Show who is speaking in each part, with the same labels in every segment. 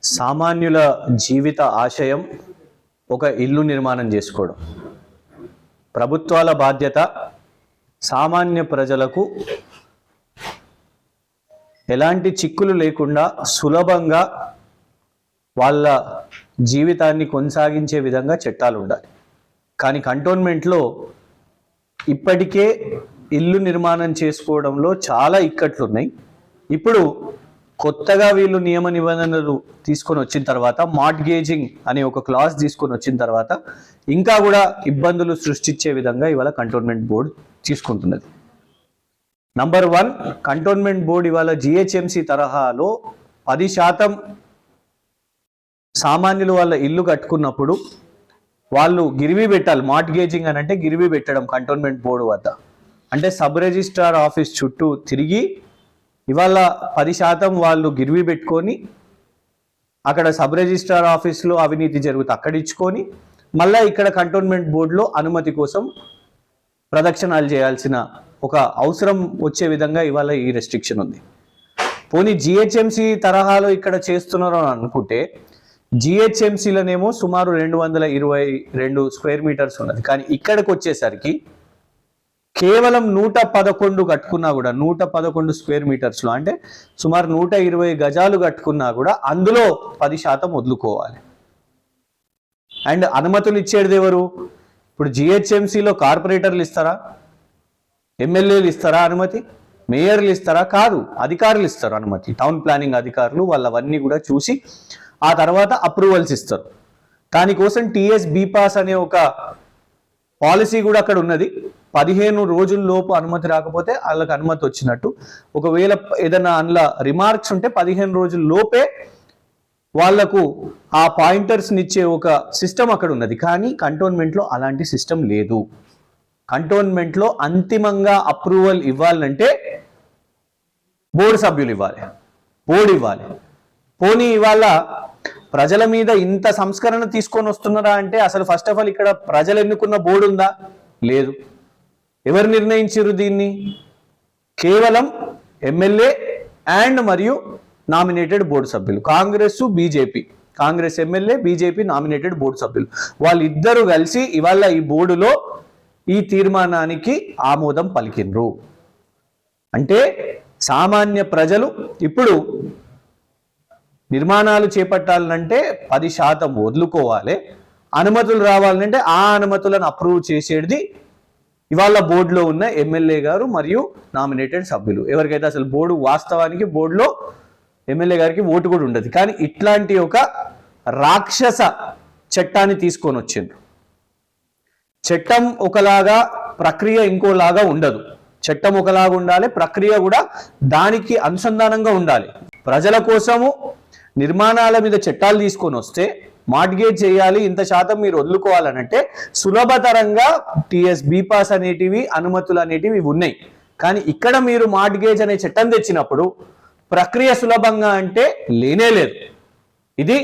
Speaker 1: సామాన్యుల జీవిత ఆశయం ఒక ఇల్లు నిర్మాణం చేసుకోవడం. ప్రభుత్వాల బాధ్యత సామాన్య ప్రజలకు ఎలాంటి చిక్కులు లేకుండా సులభంగా వాళ్ళ జీవితాన్ని కొనసాగించే విధంగా చట్టాలు ఉండాలి. కానీ కంటోన్మెంట్లో ఇప్పటికే ఇల్లు నిర్మాణం చేసుకోవడంలో చాలా ఇక్కట్లు ఉన్నాయి. ఇప్పుడు కొత్తగా వీళ్ళు నియమ నిబంధనలు తీసుకొని వచ్చిన తర్వాత, మార్ట్గేజింగ్ అనే ఒక క్లాజ్ తీసుకొని వచ్చిన తర్వాత ఇంకా కూడా ఇబ్బందులు సృష్టించే విధంగా ఇవాళ కంటోన్మెంట్ బోర్డు తీసుకుంటున్నది. నంబర్ 1, కంటోన్మెంట్ బోర్డు ఇవాళ జిహెచ్ఎంసి తరహాలో 10% సామాన్యులు వాళ్ళ ఇల్లు కట్టుకున్నప్పుడు వాళ్ళు గిరివి పెట్టాలి. మార్ట్గేజింగ్ అని అంటే గిరివి పెట్టడం కంటోన్మెంట్ బోర్డు వద్ద. అంటే సబ్ రిజిస్ట్రార్ ఆఫీస్ చుట్టూ తిరిగి ఇవాళ 10% వాళ్ళు గిరివి పెట్టుకొని అక్కడ సబ్ రిజిస్ట్రార్ ఆఫీస్లో అవినీతి జరుగుతుంది, అక్కడ ఇచ్చుకొని మళ్ళీ ఇక్కడ కంటోన్మెంట్ బోర్డులో అనుమతి కోసం ప్రదక్షిణాలు చేయాల్సిన ఒక అవసరం వచ్చే విధంగా ఇవాళ ఈ రెస్ట్రిక్షన్ ఉంది. పోనీ జిహెచ్ఎంసి తరహాలో ఇక్కడ చేస్తున్నారు అని అనుకుంటే, జిహెచ్ఎంసీలోనేమో సుమారు 222 స్క్వేర్ మీటర్స్ ఉన్నది. కానీ ఇక్కడికి వచ్చేసరికి కేవలం 111 కట్టుకున్నా కూడా 111 స్క్వేర్ మీటర్స్లో అంటే సుమారు 120 గజాలు కట్టుకున్నా కూడా అందులో 10% వదులుకోవాలి. అండ్ అనుమతులు ఇచ్చేది ఎవరు? ఇప్పుడు జిహెచ్ఎంసీలో కార్పొరేటర్లు ఇస్తారా? ఎమ్మెల్యేలు ఇస్తారా అనుమతి? మేయర్లు ఇస్తారా? కాదు, అధికారులు ఇస్తారు అనుమతి. టౌన్ ప్లానింగ్ అధికారులు వాళ్ళవన్నీ కూడా చూసి ఆ తర్వాత అప్రూవల్స్ ఇస్తారు. దానికోసం టీఎస్ బీపాస్ అనే ఒక పాలసీ కూడా అక్కడ ఉన్నది. 15 రోజుల్లోపు అనుమతి రాకపోతే వాళ్ళకి అనుమతి వచ్చినట్టు. ఒకవేళ ఏదైనా అందులో రిమార్క్స్ ఉంటే 15 రోజుల లోపే వాళ్లకు ఆ పాయింటర్స్ని ఇచ్చే ఒక సిస్టమ్ అక్కడ ఉన్నది. కానీ కంటోన్మెంట్లో అలాంటి సిస్టమ్ లేదు. కంటోన్మెంట్లో అంతిమంగా అప్రూవల్ ఇవ్వాలంటే బోర్డు సభ్యులు ఇవ్వాలి, బోర్డు ఇవ్వాలి. పోనీ ఇవాళ ప్రజల మీద ఇంత సంస్కరణ తీసుకొని వస్తున్నారా అంటే అసలు ఫస్ట్ ఆఫ్ ఆల్ ఇక్కడ ప్రజలు ఎన్నుకున్న బోర్డు ఉందా? లేదు. ఎవరు నిర్ణయించారు దీన్ని? కేవలం ఎమ్మెల్యే అండ్ మరియు నామినేటెడ్ బోర్డు సభ్యులు, Congress BJP, Congress MLA, BJP nominated board సభ్యులు వాళ్ళిద్దరూ కలిసి ఇవాళ ఈ బోర్డులో ఈ తీర్మానానికి ఆమోదం పలికిండ్రు. అంటే సామాన్య ప్రజలు ఇప్పుడు నిర్మాణాలు చేపట్టాలంటే 10% వదులుకోవాలి. అనుమతులు రావాలంటే ఆ అనుమతులను అప్రూవ్ చేసేది ఇవాళ బోర్డులో ఉన్న ఎమ్మెల్యే గారు మరియు నామినేటెడ్ సభ్యులు. ఎవరికైతే అసలు బోర్డు వాస్తవానికి బోర్డులో ఎమ్మెల్యే గారికి ఓటు కూడా ఉండదు. కానీ ఇట్లాంటి ఒక రాక్షస చట్టాన్ని తీసుకొని వచ్చిండ్రు. చట్టం ఒకలాగా, ప్రక్రియ ఇంకోలాగా ఉండదు. చట్టం ఒకలాగా ఉండాలి, ప్రక్రియ కూడా దానికి అనుసంధానంగా ఉండాలి. ప్రజల కోసము నిర్మాణాల మీద చట్టాలు తీసుకొని వస్తే మార్ట్గేజ్ చేయాలి, ఇంత శాతం మీరు వదులుకోవాలనంటే సులభతరంగా టీఎస్ బీపాస్ అనేటివి, అనుమతులు అనేటివి ఉన్నాయి. కానీ ఇక్కడ మీరు మార్ట్గేజ్ అనే చట్టం తెచ్చినప్పుడు ప్రక్రియ సులభంగా అంటే లేనే లేదు. ఇది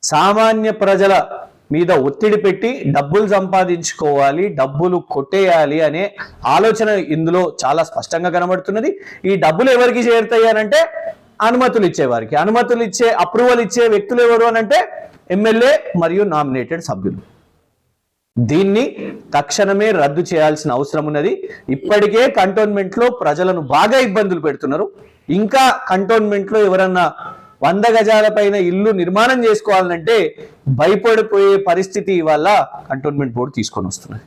Speaker 1: సామాన్య ప్రజల మీద ఒత్తిడి పెట్టి డబ్బులు సంపాదించుకోవాలి, డబ్బులు కొట్టేయాలి అనే ఆలోచన ఇందులో చాలా స్పష్టంగా కనబడుతున్నది. ఈ డబ్బులు ఎవరికి చేరుతాయి అనంటే అనుమతులు ఇచ్చేవారికి. అనుమతులు ఇచ్చే, అప్రూవల్ ఇచ్చే వ్యక్తులు ఎవరు అనంటే ఎమ్మెల్యే మరియు నామినేటెడ్ సభ్యులు. దీన్ని తక్షణమే రద్దు చేయాల్సిన అవసరం ఉన్నది. ఇప్పటికే కంటోన్మెంట్లో ప్రజలను బాగా ఇబ్బందులు పెడుతున్నారు. ఇంకా కంటోన్మెంట్లో ఎవరన్నా 100 గజాల పైన ఇల్లు నిర్మాణం చేసుకోవాలంటే భయపడిపోయే పరిస్థితి ఇవాళ కంటోన్మెంట్ బోర్డు తీసుకొని వస్తున్నది.